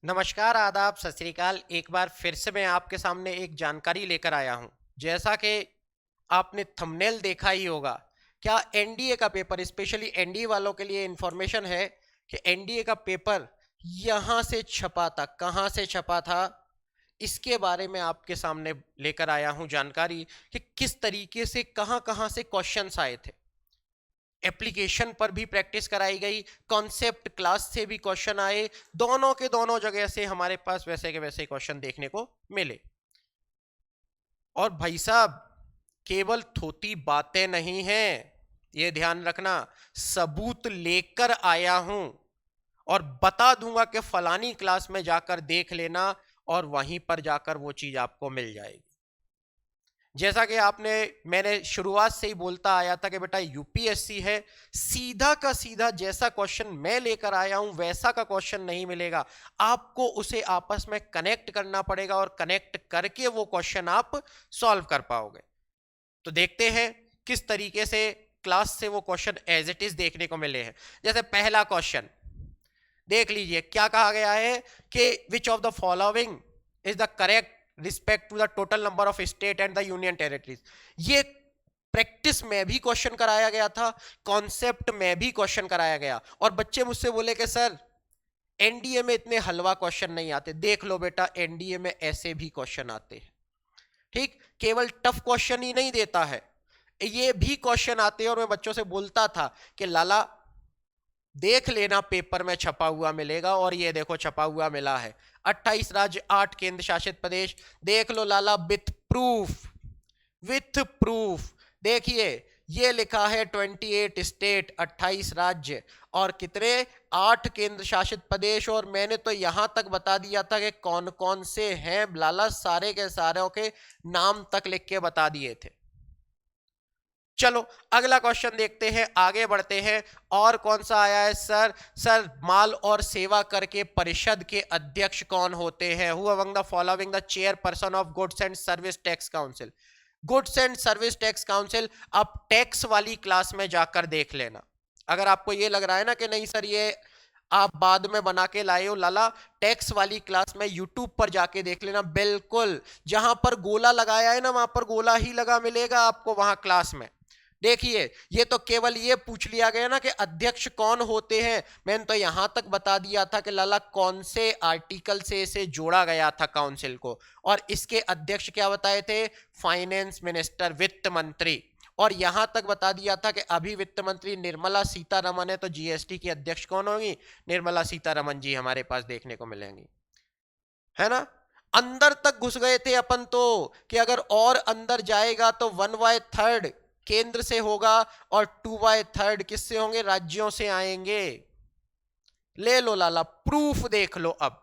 नमस्कार, आदाब, सत श्री अकाल। एक बार फिर से मैं आपके सामने एक जानकारी लेकर आया हूं। जैसा कि आपने थंबनेल देखा ही होगा, क्या एनडीए का पेपर, स्पेशली एनडीए वालों के लिए इंफॉर्मेशन है कि एनडीए का पेपर यहां से छपा था, कहां से छपा था, इसके बारे में आपके सामने लेकर आया हूं जानकारी कि किस तरीके से कहां कहां से क्वेश्चंस आए थे। एप्लीकेशन पर भी प्रैक्टिस कराई गई, कॉन्सेप्ट क्लास से भी क्वेश्चन आए, दोनों के दोनों जगह से हमारे पास वैसे के वैसे क्वेश्चन देखने को मिले। और भाई साहब, केवल थोती बातें नहीं हैं, ये ध्यान रखना, सबूत लेकर आया हूं और बता दूंगा कि फलानी क्लास में जाकर देख लेना और वहीं पर जाकर वो चीज आपको मिल जाएगी। जैसा कि मैंने शुरुआत से ही बोलता आया था कि बेटा यूपीएससी है, सीधा का सीधा जैसा क्वेश्चन मैं लेकर आया हूं वैसा का क्वेश्चन नहीं मिलेगा, आपको उसे आपस में कनेक्ट करना पड़ेगा और कनेक्ट करके वो क्वेश्चन आप सॉल्व कर पाओगे। तो देखते हैं किस तरीके से क्लास से वो क्वेश्चन एज इट इज देखने को मिले हैं। जैसे पहला क्वेश्चन देख लीजिए, क्या कहा गया है कि which of the following is the correct respect to the total number of state and the union territories. ये प्रैक्टिस में भी क्वेश्चन कराया गया था, कॉन्सेप्ट में भी क्वेश्चन कराया गया, और बच्चे मुझसे बोले कि सर एनडीए में इतने हलवा क्वेश्चन नहीं आते। देख लो बेटा, एनडीए में ऐसे भी क्वेश्चन आते हैं। ठीक, केवल टफ क्वेश्चन ही नहीं देता है, ये भी क्वेश्चन आते हैं। और मैं बच्चों से बोलता था कि लाला देख लेना, पेपर में छपा हुआ मिलेगा, और ये देखो छपा हुआ मिला है। 28 राज्य, 8 केंद्र शासित प्रदेश, देख लो लाला, विथ प्रूफ, विथ प्रूफ। देखिए ये लिखा है 28 स्टेट, 28 राज्य, और कितने, 8 केंद्र शासित प्रदेश। और मैंने तो यहां तक बता दिया था कि कौन कौन से हैं लाला, सारे के सारों के नाम तक लिख के बता दिए थे। चलो अगला क्वेश्चन देखते हैं, आगे बढ़ते हैं। और कौन सा आया है सर? सर माल और सेवा कर के परिषद के अध्यक्ष कौन होते हैं? Who among the following the chairperson of goods and service tax council? Goods and service tax council आप टैक्स वाली क्लास में जाकर देख लेना। अगर आपको ये लग रहा है ना कि नहीं सर ये आप बाद में बना के लाए हो, लाला टैक्स वाली क्लास में यूट्यूब पर जाके देख लेना। बिल्कुल जहां पर गोला लगाया है ना, वहां पर गोला ही लगा मिलेगा आपको वहां क्लास में। देखिए ये तो केवल ये पूछ लिया गया ना कि अध्यक्ष कौन होते हैं, मैंने तो यहां तक बता दिया था कि लाला कौन से आर्टिकल से इसे जोड़ा गया था काउंसिल को, और इसके अध्यक्ष क्या बताए थे? फाइनेंस मिनिस्टर, वित्त मंत्री। और यहां तक बता दिया था कि अभी वित्त मंत्री निर्मला सीतारमन है, तो जीएसटी की अध्यक्ष कौन होगी? निर्मला सीतारमन जी हमारे पास देखने को मिलेंगी, है ना। अंदर तक घुस गए थे अपन तो, कि अगर और अंदर जाएगा तो 1/3 केंद्र से होगा और 2/3 किससे होंगे? राज्यों से आएंगे। ले लो लाला, प्रूफ देख लो। अब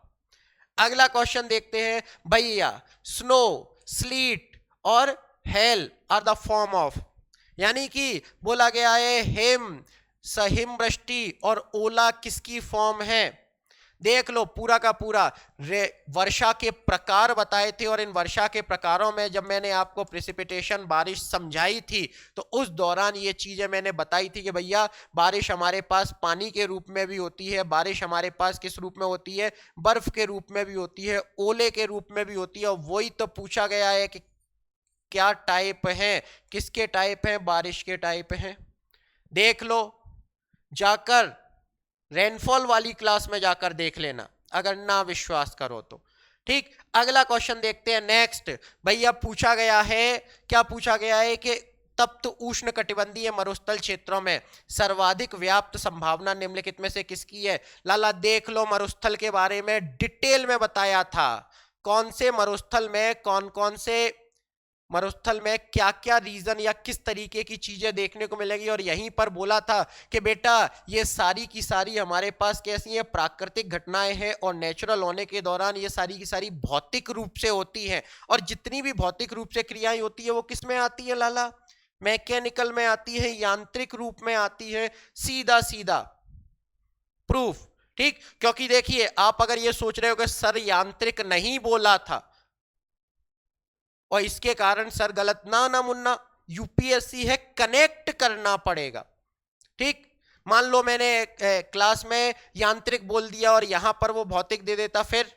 अगला क्वेश्चन देखते हैं भैया। स्नो, स्लीट और hail are the form of, यानी कि बोला गया है हिम, सहिमवृष्टि और ओला किसकी फॉर्म है? देख लो पूरा का पूरा वर्षा के प्रकार बताए थे, और इन वर्षा के प्रकारों में जब मैंने आपको प्रेसिपिटेशन, बारिश समझाई थी, तो उस दौरान ये चीजें मैंने बताई थी कि भैया बारिश हमारे पास पानी के रूप में भी होती है, बारिश हमारे पास किस रूप में होती है? बर्फ के रूप में भी होती है, ओले के रूप में भी होती है। और वही तो पूछा गया है कि क्या टाइप है, किसके टाइप है? बारिश के टाइप है। देख लो जाकर, रेनफॉल वाली क्लास में जाकर देख लेना अगर ना विश्वास करो तो। ठीक, अगला क्वेश्चन देखते हैं। नेक्स्ट भैया पूछा गया है, क्या पूछा गया है कि तप्त उष्ण कटिबंधीय मरुस्थल क्षेत्रों में सर्वाधिक व्याप्त संभावना निम्नलिखित में से किसकी है? लाला देख लो, मरुस्थल के बारे में डिटेल में बताया था, कौन से मरुस्थल में कौन कौन से मरुस्थल में क्या क्या रीजन या किस तरीके की चीजें देखने को मिलेगी। और यहीं पर बोला था कि बेटा ये सारी की सारी हमारे पास कैसी है? प्राकृतिक घटनाएं हैं, और नेचुरल होने के दौरान ये सारी की सारी भौतिक रूप से होती हैं। और जितनी भी भौतिक रूप से क्रियाएं होती है वो किस में आती है लाला? मैकेनिकल में आती है, यांत्रिक रूप में आती है। सीधा सीधा प्रूफ। ठीक, क्योंकि देखिए आप अगर ये सोच रहे हो कि सर यांत्रिक नहीं बोला था और इसके कारण सर गलत, ना ना मुन्ना, यूपीएससी है, कनेक्ट करना पड़ेगा। ठीक, मान लो मैंने क्लास में यांत्रिक बोल दिया और यहां पर वो भौतिक दे देता, फिर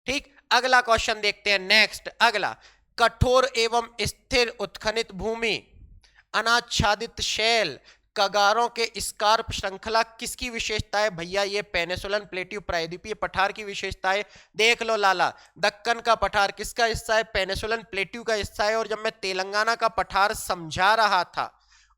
ठीक। अगला क्वेश्चन देखते हैं, नेक्स्ट अगला, कठोर एवं स्थिर उत्खनित भूमि, अनाच्छादित शैल, कगारों के स्कार्प श्रृंखला किसकी विशेषता है? भैया ये पेनिसुलन प्लेट्यू प्रायद्वीपीय पठार की विशेषता है। देख लो लाला, दक्कन का पठार किसका हिस्सा है? पेनिसुलन प्लेट्यू का हिस्सा है। और जब मैं तेलंगाना का पठार समझा रहा था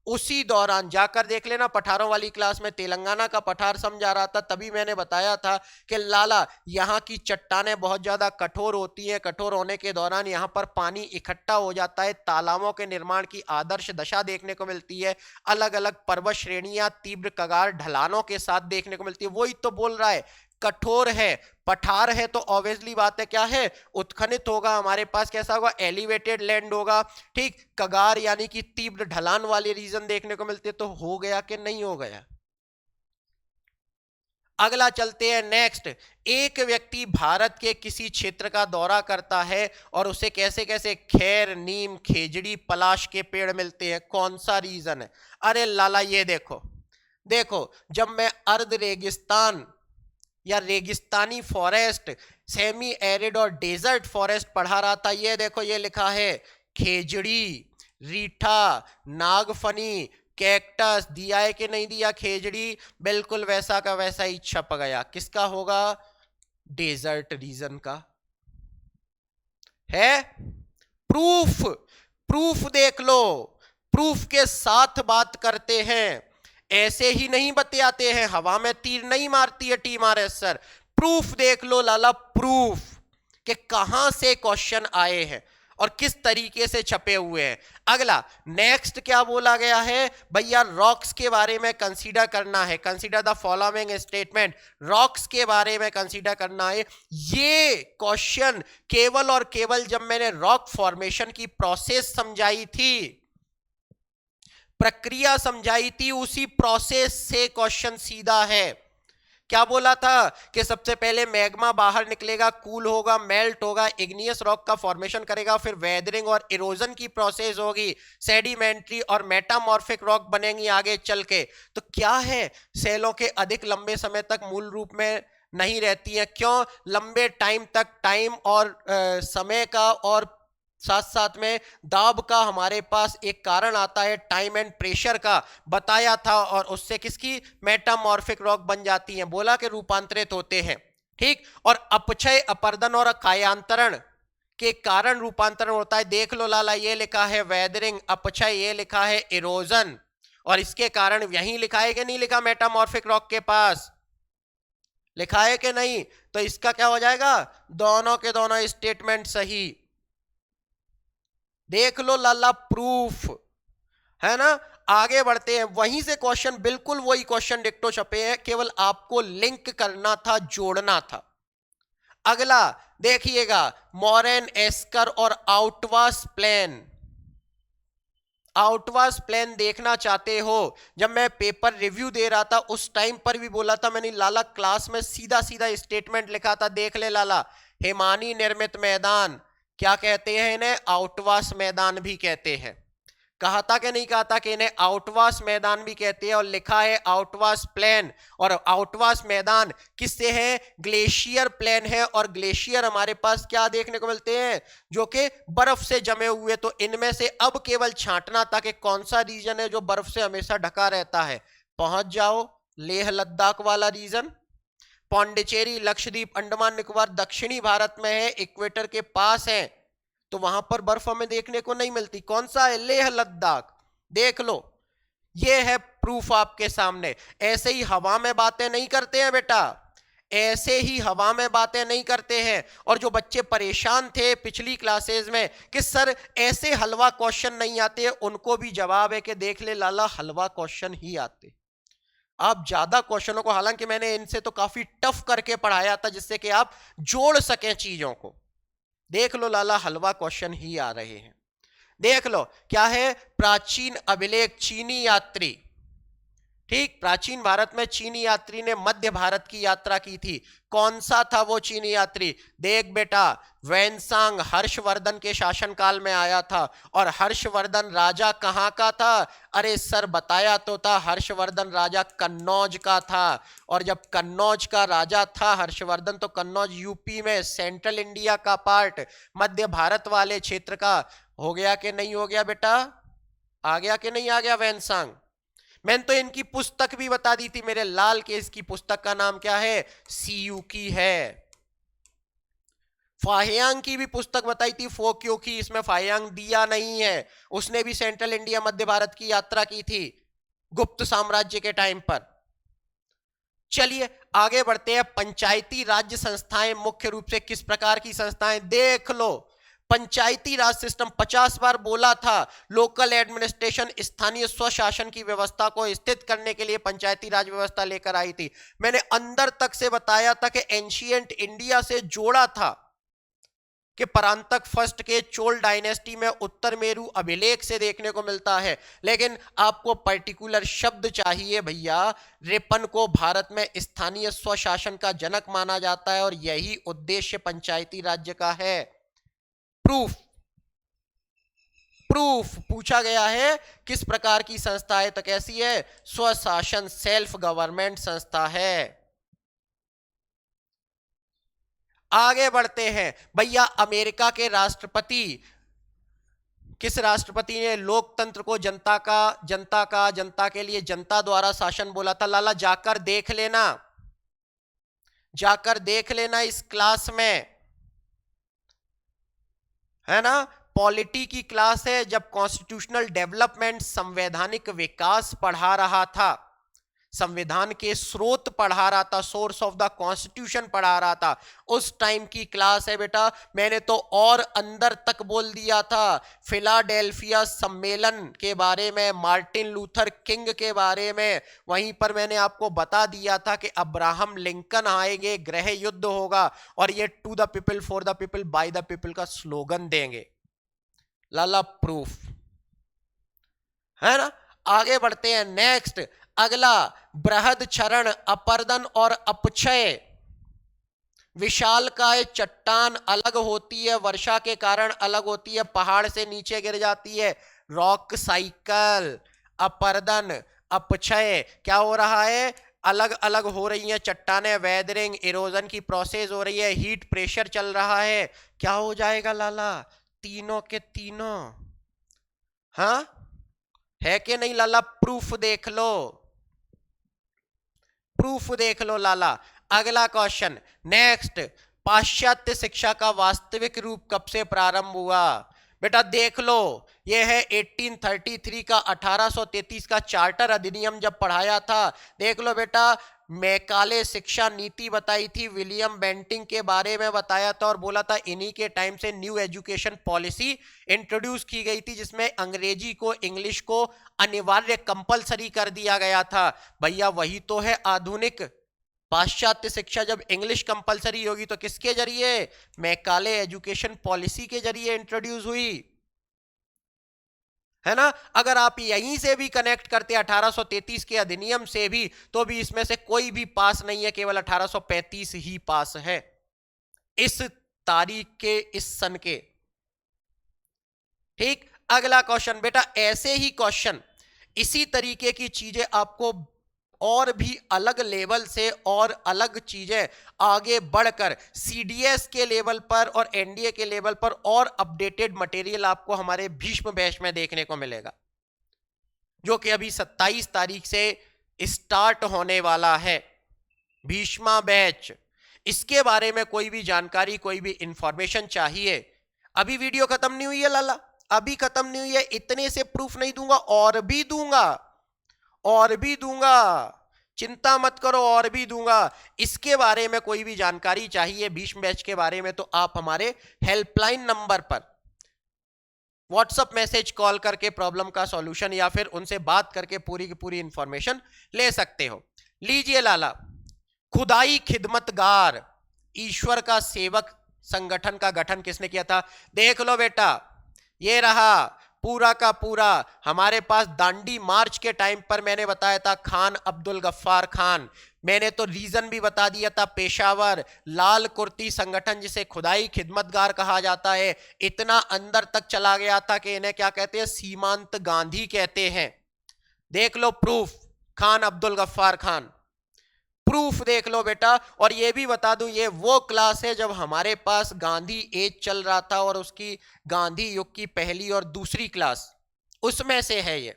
उसी दौरान जाकर देख लेना, पठारों वाली क्लास में तेलंगाना का पठार समझा रहा था, तभी मैंने बताया था कि लाला यहाँ की चट्टानें बहुत ज्यादा कठोर होती हैं, कठोर होने के दौरान यहाँ पर पानी इकट्ठा हो जाता है, तालाबों के निर्माण की आदर्श दशा देखने को मिलती है, अलग अलग पर्वत श्रेणियां तीव्र कगार ढलानों के साथ देखने को मिलती है। वही तो बोल रहा है, कठोर है, पठार है, तो ऑब्वियसली बात है क्या है? उत्खनित होगा, हमारे पास कैसा होगा? एलिवेटेड लैंड होगा, ठीक। कगार यानी कि तीव्र ढलान वाले रीजन देखने को मिलते, तो हो गया कि नहीं हो गया? अगला चलते हैं, नेक्स्ट, एक व्यक्ति भारत के किसी क्षेत्र का दौरा करता है और उसे कैसे कैसे खैर, नीम, खेजड़ी, पलाश के पेड़ मिलते हैं, कौन सा रीजन है? अरे लाला ये देखो, देखो जब मैं अर्ध रेगिस्तान या रेगिस्तानी फॉरेस्ट, सेमी एरिड और डेजर्ट फॉरेस्ट पढ़ा रहा था, ये देखो ये लिखा है खेजड़ी, रीठा, नागफनी, कैक्टस, दिया है कि नहीं दिया? खेजड़ी बिल्कुल वैसा का वैसा ही छप गया। किसका होगा? डेजर्ट रीजन का है। प्रूफ, प्रूफ देख लो, प्रूफ के साथ बात करते हैं, ऐसे ही नहीं बतियाते हैं, हवा में तीर नहीं मारती है team R S sir. Proof देख लो लाला, प्रूफ कि कहां से क्वेश्चन आए हैं और किस तरीके से छपे हुए हैं। अगला नेक्स्ट क्या बोला गया है? भैया रॉक्स के बारे में कंसीडर करना है, consider the following statement, rocks के बारे में कंसीडर करना है। ये क्वेश्चन केवल और केवल जब मैंने रॉक फॉर्मेशन की प्रोसेस समझाई थी, प्रक्रिया समझाई थी, उसी प्रोसेस से क्वेश्चन सीधा है। क्या बोला था कि सबसे पहले मैग्मा बाहर निकलेगा, कूल होगा, मेल्ट होगा, इग्नियस रॉक का फॉर्मेशन करेगा, फिर वेदरिंग और इरोजन की प्रोसेस होगी, सेडिमेंट्री और मेटामॉर्फिक रॉक बनेंगी आगे चल के। तो क्या है, सेलों के अधिक लंबे समय तक मूल रूप में नहीं रहती है। क्यों? लंबे टाइम तक टाइम और समय का और साथ साथ में दाब का हमारे पास एक कारण आता है, टाइम एंड प्रेशर का बताया था, और उससे किसकी? मेटामॉर्फिक रॉक बन जाती हैं, बोला कि रूपांतरित होते हैं, ठीक। और अपक्षय, अपर्दन और कायांतरण के कारण रूपांतरण होता है। देख लो लाला, ये लिखा है वेदरिंग, अपक्षय ये लिखा है इरोजन, और इसके कारण यहीं लिखा है कि नहीं लिखा? मेटामॉर्फिक रॉक के पास लिखा है कि नहीं? तो इसका क्या हो जाएगा? दोनों के दोनों स्टेटमेंट सही। देख लो लाला, प्रूफ है ना। आगे बढ़ते हैं, वहीं से क्वेश्चन बिल्कुल वही क्वेश्चन डिक्टो छपे हैं, केवल आपको लिंक करना था, जोड़ना था। अगला देखिएगा, मोरेन, एस्कर और आउटवास प्लेन। आउटवास प्लेन देखना चाहते हो? जब मैं पेपर रिव्यू दे रहा था उस टाइम पर भी बोला था मैंने लाला, क्लास में सीधा सीधा स्टेटमेंट लिखा था, देख ले लाला, हिमानी निर्मित मैदान क्या कहते हैं इन्हें? आउटवास मैदान भी कहते हैं। कहा था कि नहीं कहा था कि इन्हें आउटवास मैदान भी कहते हैं, और लिखा है आउटवास प्लेन। और आउटवास मैदान किससे है? ग्लेशियर प्लेन है, और ग्लेशियर हमारे पास क्या देखने को मिलते हैं? जो कि बर्फ से जमे हुए। तो इनमें से अब केवल छांटना था कि कौन सा रीजन है जो बर्फ से हमेशा ढका रहता है। पहुंच जाओ, लेह लद्दाख वाला रीजन, पौंडीचेरी, लक्षद्वीप, अंडमान निकोबार दक्षिणी भारत में है, इक्वेटर के पास है, तो वहां पर बर्फ हमें देखने को नहीं मिलती। कौन सा है? लेह लद्दाख। देख लो, ये है प्रूफ आपके सामने। ऐसे ही हवा में बातें नहीं करते हैं बेटा, ऐसे ही हवा में बातें नहीं करते हैं। और जो बच्चे परेशान थे पिछली क्लासेस में कि सर ऐसे हलवा क्वेश्चन नहीं आते, उनको भी जवाब है कि देख ले लाला, हलवा क्वेश्चन ही आते। आप ज्यादा क्वेश्चनों को, हालांकि मैंने इनसे तो काफी टफ करके पढ़ाया था जिससे कि आप जोड़ सकें चीजों को। देख लो लाला, हलवा क्वेश्चन ही आ रहे हैं। देख लो क्या है? प्राचीन अभिलेख, चीनी यात्री, ठीक, प्राचीन भारत में चीनी यात्री ने मध्य भारत की यात्रा की थी। कौन सा था वो चीनी यात्री? देख बेटा, वैनसांग हर्षवर्धन के शासनकाल में आया था। और हर्षवर्धन राजा कहाँ का था? अरे सर बताया तो था, हर्षवर्धन राजा कन्नौज का था। और जब कन्नौज का राजा था हर्षवर्धन, तो कन्नौज यूपी में सेंट्रल इंडिया का पार्ट, मध्य भारत वाले क्षेत्र का हो गया कि नहीं हो गया बेटा? आ गया कि नहीं आ गया वैनसांग? मैंने तो इनकी पुस्तक भी बता दी थी, मेरे लाल केस की पुस्तक का नाम क्या है? सीयू की है। फाहियांग की भी पुस्तक बताई थी, फोक्यो की, इसमें फाहियांग दिया नहीं है। उसने भी सेंट्रल इंडिया मध्य भारत की यात्रा की थी गुप्त साम्राज्य के टाइम पर। चलिए आगे बढ़ते हैं। पंचायती राज्य संस्थाएं मुख्य रूप से किस प्रकार की संस्थाएं? देख लो, पंचायती राज सिस्टम 50 बार बोला था। लोकल एडमिनिस्ट्रेशन, स्थानीय स्वशासन की व्यवस्था को स्थित करने के लिए पंचायती राज व्यवस्था लेकर आई थी। मैंने अंदर तक से बताया था कि एंशिएंट इंडिया से जोड़ा था कि परांतक फर्स्ट के चोल डायनेस्टी में उत्तर मेरु अभिलेख से देखने को मिलता है। लेकिन आपको पर्टिकुलर शब्द चाहिए भैया। रिपन को भारत में स्थानीय स्वशासन का जनक माना जाता है और यही उद्देश्य पंचायती राज्य का है। प्रूफ पूछा गया है किस प्रकार की संस्था है, तो कैसी है? स्वशासन, सेल्फ गवर्नमेंट संस्था है। आगे बढ़ते हैं भैया। अमेरिका के राष्ट्रपति, किस राष्ट्रपति ने लोकतंत्र को जनता के लिए जनता द्वारा शासन बोला था? लाला जाकर देख लेना इस क्लास में, है ना? पॉलिटी की क्लास है, जब कॉन्स्टिट्यूशनल डेवलपमेंट, संवैधानिक विकास पढ़ा रहा था, संविधान के स्रोत पढ़ा रहा था, सोर्स ऑफ द कॉन्स्टिट्यूशन पढ़ा रहा था, उस टाइम की क्लास है बेटा। मैंने तो और अंदर तक बोल दिया था, फिलाडेल्फिया सम्मेलन के बारे में, मार्टिन लूथर किंग के बारे में। वहीं पर मैंने आपको बता दिया था कि अब्राहम लिंकन आएंगे, गृह युद्ध होगा और ये to the people, for the people, by the people का स्लोगन देंगे। लाला प्रूफ है ना? आगे बढ़ते हैं। नेक्स्ट, अगला, बृहद क्षरण, अपर्दन और अपक्षय। विशालकाय चट्टान अलग होती है, वर्षा के कारण अलग होती है, पहाड़ से नीचे गिर जाती है, रॉक साइकिल। अपर्दन, अपक्षय, क्या हो रहा है? अलग अलग हो रही हैं चट्टानें, वेदरिंग, इरोजन की प्रोसेस हो रही है, हीट, प्रेशर चल रहा है। क्या हो जाएगा लाला? तीनों के तीनों। हाँ है कि नहीं लाला? प्रूफ देख लो लाला। अगला क्वेश्चन, नेक्स्ट, पाश्चात्य शिक्षा का वास्तविक रूप कब से प्रारंभ हुआ? बेटा देख लो, यह है 1833 का, 1833 का चार्टर अधिनियम जब पढ़ाया था। देख लो बेटा, मैकाले शिक्षा नीति बताई थी, विलियम बेंटिंग के बारे में बताया था और बोला था इन्हीं के टाइम से न्यू एजुकेशन पॉलिसी इंट्रोड्यूस की गई थी, जिसमें अंग्रेजी को, इंग्लिश को अनिवार्य, कंपलसरी कर दिया गया था। भैया वही तो है आधुनिक पाश्चात्य शिक्षा। जब इंग्लिश कंपलसरी होगी तो किसके जरिए? मैकाले एजुकेशन पॉलिसी के जरिए इंट्रोड्यूस हुई, है ना? अगर आप यहीं से भी कनेक्ट करते 1833 के अधिनियम से भी, तो भी इसमें से कोई भी पास नहीं है, केवल 1835 ही पास है इस तारीख के, इस सन के। ठीक, अगला क्वेश्चन बेटा, ऐसे ही क्वेश्चन, इसी तरीके की चीजें आपको और भी अलग लेवल से और अलग चीजें आगे बढ़कर सीडीएस के लेवल पर और एनडीए के लेवल पर और अपडेटेड मटेरियल आपको हमारे भीष्म बैच में देखने को मिलेगा, जो कि अभी 27 तारीख से स्टार्ट होने वाला है, भीष्मा बैच। इसके बारे में कोई भी जानकारी, कोई भी इंफॉर्मेशन चाहिए, अभी वीडियो खत्म नहीं हुई है लाला, अभी खत्म नहीं हुई है, इतने से प्रूफ नहीं दूंगा, और भी दूंगा, चिंता मत करो, और भी दूंगा। इसके बारे में कोई भी जानकारी चाहिए भीष्म बैच के बारे में, तो आप हमारे हेल्पलाइन नंबर पर व्हाट्सएप मैसेज, कॉल करके प्रॉब्लम का सॉल्यूशन या फिर उनसे बात करके पूरी की पूरी इंफॉर्मेशन ले सकते हो। लीजिए लाला, खुदाई खिदमतगार, ईश्वर का सेवक संगठन का गठन किसने किया था? देख लो बेटा, ये रहा पूरा का पूरा हमारे पास दांडी मार्च के टाइम पर मैंने बताया था खान अब्दुल गफ्फार खान, मैंने तो रीजन भी बता दिया था, पेशावर लाल कुर्ती संगठन जिसे खुदाई खिदमतगार कहा जाता है, इतना अंदर तक चला गया था कि इन्हें क्या कहते हैं, सीमांत गांधी कहते हैं। देख लो प्रूफ, खान अब्दुल गफ्फार खान, प्रूफ देख लो बेटा। और ये भी बता दूं, ये वो क्लास है जब हमारे पास गांधी एज चल रहा था और उसकी गांधी युग की पहली और दूसरी क्लास उसमें से है ये,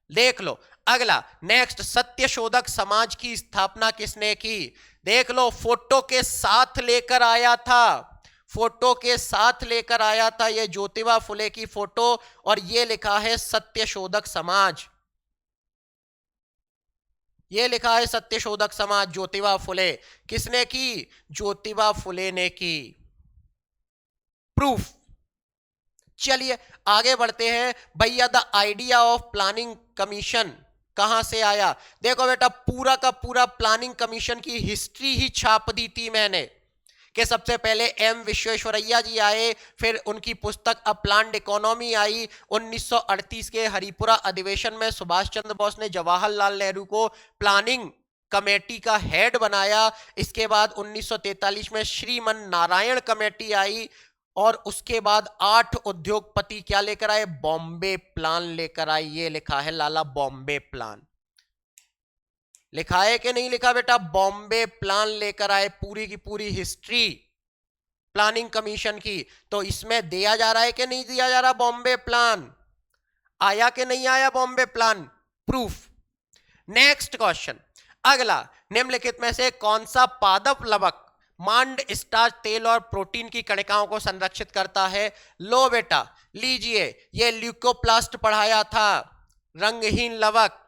देख लो। अगला नेक्स्ट, सत्यशोधक समाज की स्थापना किसने की? देख लो, फोटो के साथ लेकर आया था, फोटो के साथ लेकर आया था ये ज्योतिबा फुले की फोटो, और ये लिखा है सत्यशोधक समाज, ये लिखा है सत्यशोधक समाज ज्योतिबा फुले। किसने की? ज्योतिबा फुले ने की, प्रूफ। चलिए आगे बढ़ते हैं भैया। The idea of planning commission कहां से आया? देखो बेटा, पूरा का पूरा प्लानिंग कमीशन की हिस्ट्री ही छाप दी थी मैंने, कि सबसे पहले एम विश्वेश्वरैया जी आए, फिर उनकी पुस्तक अ प्लान्ड इकोनॉमी आई, 1938 के हरिपुरा अधिवेशन में सुभाष चंद्र बोस ने जवाहरलाल नेहरू को प्लानिंग कमेटी का हेड बनाया। इसके बाद 1943 में श्रीमन नारायण कमेटी आई, और उसके बाद 8 उद्योगपति क्या लेकर आए? बॉम्बे प्लान लेकर आए। ये लिखा है लाला, बॉम्बे प्लान लिखा है कि नहीं लिखा बेटा? बॉम्बे प्लान लेकर आए, पूरी की पूरी हिस्ट्री प्लानिंग कमीशन की। तो इसमें दिया जा रहा है कि नहीं दिया जा रहा? बॉम्बे प्लान आया कि नहीं आया? Bombay plan, proof. Next question, अगला, निम्नलिखित में से कौन सा पादप लवक मांड स्टार्च तेल और प्रोटीन की कणिकाओं को संरक्षित करता है? लो बेटा, लीजिए, ये ल्यूकोप्लास्ट पढ़ाया था, रंगहीन लवक।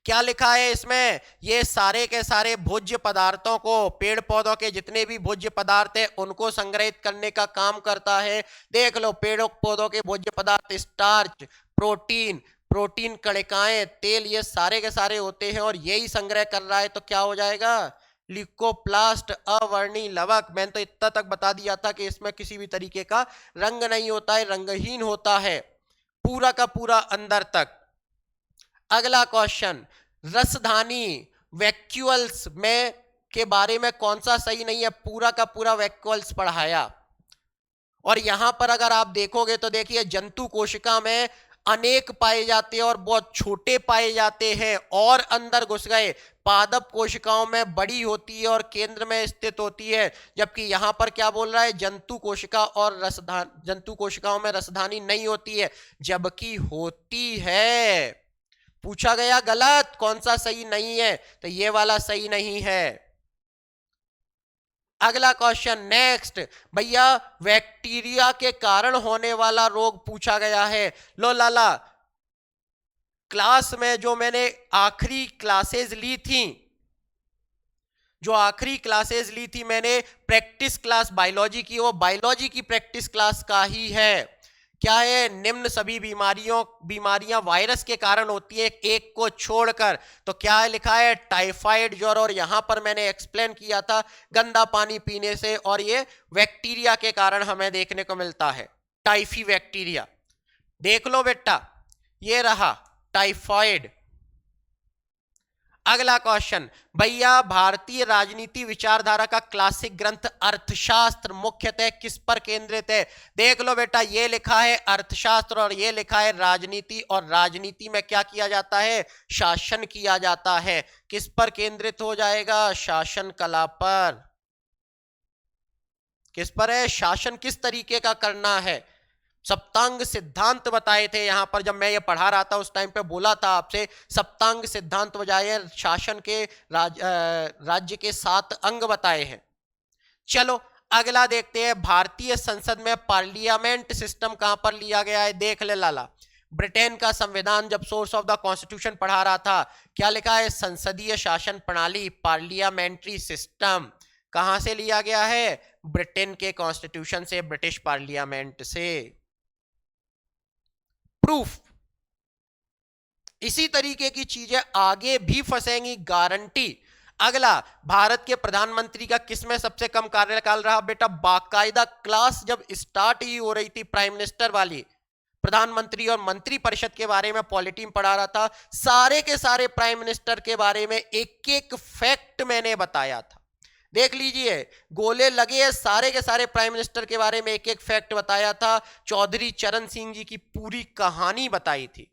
क्या लिखा है इसमें? ये सारे के सारे भोज्य पदार्थों को, पेड़ पौधों के जितने भी भोज्य पदार्थ है उनको संग्रहित करने का काम करता है। देख लो, पेड़ पौधों के भोज्य पदार्थ स्टार्च, प्रोटीन, प्रोटीन कणिकाएं, तेल, ये सारे के सारे होते हैं और यही संग्रह कर रहा है। तो क्या हो जाएगा? ल्यूकोप्लास्ट अवर्णी लवक। मैंने तो इतना तक बता दिया था कि इसमें किसी भी तरीके का रंग नहीं होता है, रंगहीन होता है पूरा का पूरा अंदर तक। अगला क्वेश्चन, रसधानी वैक्यूल्स में के बारे में कौन सा सही नहीं है? पूरा का पूरा वैक्यूल्स पढ़ाया। और यहां पर अगर आप देखोगे तो देखिए, जंतु कोशिका में अनेक पाए जाते हैं और बहुत छोटे पाए जाते हैं, और अंदर घुस गए पादप कोशिकाओं में बड़ी होती है और केंद्र में स्थित होती है। जबकि यहां पर क्या बोल रहा है? जंतु कोशिका और जंतु कोशिकाओं में रसधानी नहीं होती है, जबकि होती है। पूछा गया गलत, कौन सा सही नहीं है? तो ये वाला सही नहीं है। अगला क्वेश्चन, नेक्स्ट भैया, बैक्टीरिया के कारण होने वाला रोग पूछा गया है। लो लाला, क्लास में जो मैंने आखिरी क्लासेस ली थी, जो आखिरी क्लासेस ली थी मैंने, प्रैक्टिस क्लास बायोलॉजी की, वो बायोलॉजी की प्रैक्टिस क्लास का ही है। क्या है? निम्न सभी बीमारियां वायरस के कारण होती है, एक को छोड़कर। तो क्या है लिखा है? टाइफाइड ज्वर। और यहां पर मैंने एक्सप्लेन किया था, गंदा पानी पीने से, और ये बैक्टीरिया के कारण हमें देखने को मिलता है, टाइफी बैक्टीरिया। देख लो बेटा, ये रहा टाइफाइड। अगला क्वेश्चन, भैया, भारतीय राजनीति विचारधारा का क्लासिक ग्रंथ अर्थशास्त्र मुख्यतः किस पर केंद्रित है? देख लो बेटा, ये लिखा है अर्थशास्त्र और ये लिखा है राजनीति, और राजनीति में क्या किया जाता है? शासन किया जाता है। किस पर केंद्रित हो जाएगा? शासन कला पर। किस पर है? शासन किस तरीके का करना है। सप्तांग सिद्धांत बताए थे यहां पर, जब मैं ये पढ़ा रहा था उस टाइम पे बोला था आपसे, सप्तांग सिद्धांत बजाय शासन के राज्य के 7 अंग बताए हैं। चलो अगला देखते हैं, भारतीय संसद में पार्लियामेंट सिस्टम कहां पर लिया गया है? देख ले लाला, ब्रिटेन का संविधान जब सोर्स ऑफ द कॉन्स्टिट्यूशन पढ़ा रहा था, क्या लिखा है? संसदीय शासन प्रणाली, पार्लियामेंट्री सिस्टम। कहां से लिया गया है? ब्रिटेन के कॉन्स्टिट्यूशन से, ब्रिटिश पार्लियामेंट से। प्रूफ। इसी तरीके की चीजें आगे भी फंसेंगी, गारंटी। अगला, भारत के प्रधानमंत्री का किसमें सबसे कम कार्यकाल रहा? बेटा, बाकायदा क्लास जब स्टार्ट ही हो रही थी प्राइम मिनिस्टर वाली, प्रधानमंत्री और मंत्री परिषद के बारे में पॉलिटी पढ़ा रहा था, सारे के सारे प्राइम मिनिस्टर के बारे में एक एक फैक्ट मैंने बताया था। देख लीजिए, गोले लगे सारे के सारे प्राइम मिनिस्टर के बारे में एक एक फैक्ट बताया था। चौधरी चरण सिंह जी की पूरी कहानी बताई थी।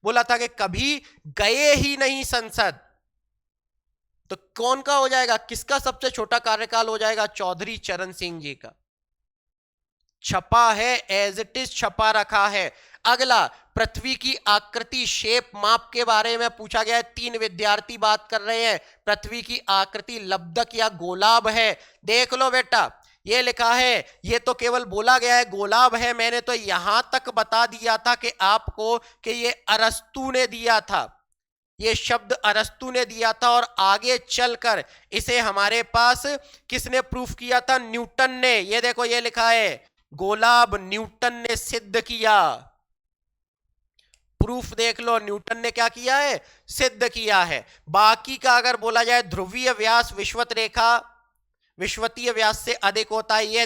बोला था कि कभी गए ही नहीं संसद, तो कौन का हो जाएगा, किसका सबसे छोटा कार्यकाल हो जाएगा? चौधरी चरण सिंह जी का। छपा है, एज इट इज छपा रखा है। अगला, पृथ्वी की आकृति, शेप, माप के बारे में पूछा गया है। 3 विद्यार्थी बात कर रहे हैं। पृथ्वी की आकृति लब्धक या गोलाब है। देख लो बेटा, ये लिखा है, ये तो केवल बोला गया है गोलाब है। मैंने तो यहां तक बता दिया था कि आपको कि ये अरस्तु ने दिया था, ये शब्द अरस्तु ने दिया था, और आगे चलकर इसे हमारे पास किसने प्रूफ किया था? न्यूटन ने। ये देखो, ये लिखा है गोलाब न्यूटन ने सिद्ध किया। प्रूफ देख लो, न्यूटन ने क्या किया है? सिद्ध किया है। बाकी का अगर बोला जाए, ध्रुवीय व्यास विषुवत रेखा विषुवतीय व्यास से अधिक होता है। ये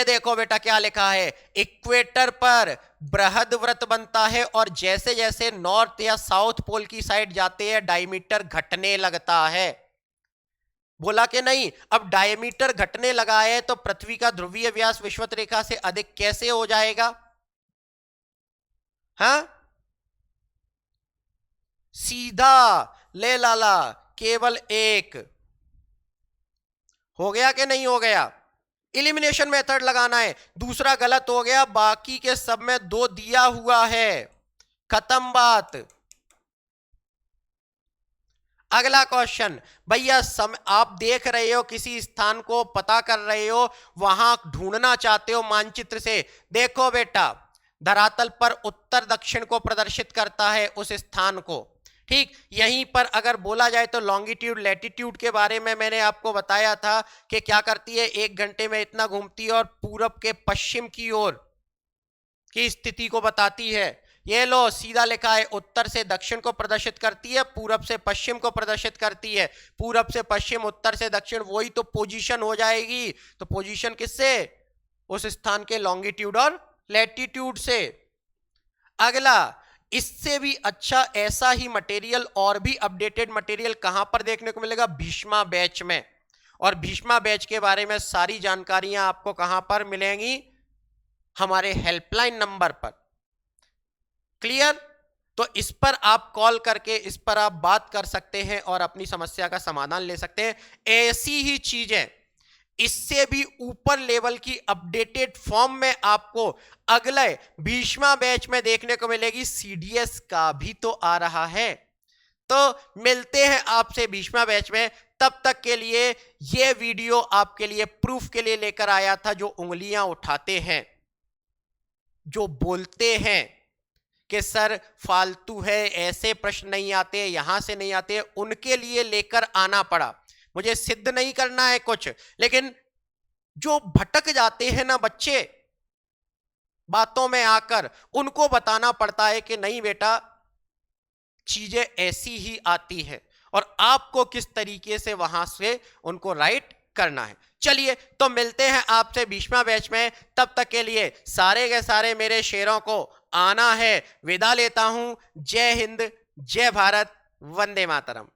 देखो बेटा क्या लिखा है, इक्वेटर पर बृहद वृत्त बनता है और जैसे जैसे नॉर्थ या साउथ पोल की साइड जाते हैं डायमीटर घटने लगता है। बोला कि नहीं, अब डायमीटर घटने लगा है तो पृथ्वी का ध्रुवीय व्यास विषुवत रेखा से अधिक कैसे हो जाएगा? हाँ, सीधा ले लाला, केवल एक। हो गया कि नहीं हो गया? इलिमिनेशन मेथड लगाना है। दूसरा गलत हो गया, बाकी के सब में 2 दिया हुआ है। खत्म बात। अगला क्वेश्चन, भैया आप देख रहे हो किसी स्थान को, पता कर रहे हो, वहां ढूंढना चाहते हो मानचित्र से। देखो बेटा, धरातल पर उत्तर दक्षिण को प्रदर्शित करता है उस स्थान को। ठीक, यहीं पर अगर बोला जाए तो लॉन्गिट्यूड लैटिट्यूड के बारे में मैंने आपको बताया था कि क्या करती है, 1 घंटे में इतना घूमती है और पूरब के पश्चिम की ओर की स्थिति को बताती है। ये लो, सीधा लिखा है, उत्तर से दक्षिण को प्रदर्शित करती है, पूरब से पश्चिम को प्रदर्शित करती है। पूरब से पश्चिम, उत्तर से दक्षिण, वही तो पोजीशन हो जाएगी। तो पोजीशन किससे? उस स्थान के लॉन्गिट्यूड और लैटिट्यूड से। अगला, इससे भी अच्छा ऐसा ही मटेरियल और भी अपडेटेड मटेरियल कहां पर देखने को मिलेगा? भीष्मा बैच में। और भीष्मा बैच के बारे में सारी जानकारियां आपको कहां पर मिलेंगी? हमारे हेल्पलाइन नंबर पर। क्लियर? तो इस पर आप कॉल करके इस पर आप बात कर सकते हैं और अपनी समस्या का समाधान ले सकते हैं। ऐसी ही चीजें इससे भी ऊपर लेवल की अपडेटेड फॉर्म में आपको अगले भीष्मा बैच में देखने को मिलेगी। सीडीएस का भी तो आ रहा है। तो मिलते हैं आपसे भीष्मा बैच में। तब तक के लिए यह वीडियो आपके लिए प्रूफ के लिए लेकर आया था। जो उंगलियां उठाते हैं, जो बोलते हैं कि सर फालतू है, ऐसे प्रश्न नहीं आते, यहां से नहीं आते, उनके लिए लेकर आना पड़ा। मुझे सिद्ध नहीं करना है कुछ, लेकिन जो भटक जाते हैं ना बच्चे बातों में आकर, उनको बताना पड़ता है कि नहीं बेटा, चीजें ऐसी ही आती है और आपको किस तरीके से वहां से उनको राइट करना है। चलिए, तो मिलते हैं आपसे भीष्मा बैच में। तब तक के लिए सारे के सारे मेरे शेरों को आना है। विदा लेता हूं। जय हिंद, जय भारत, वंदे मातरम।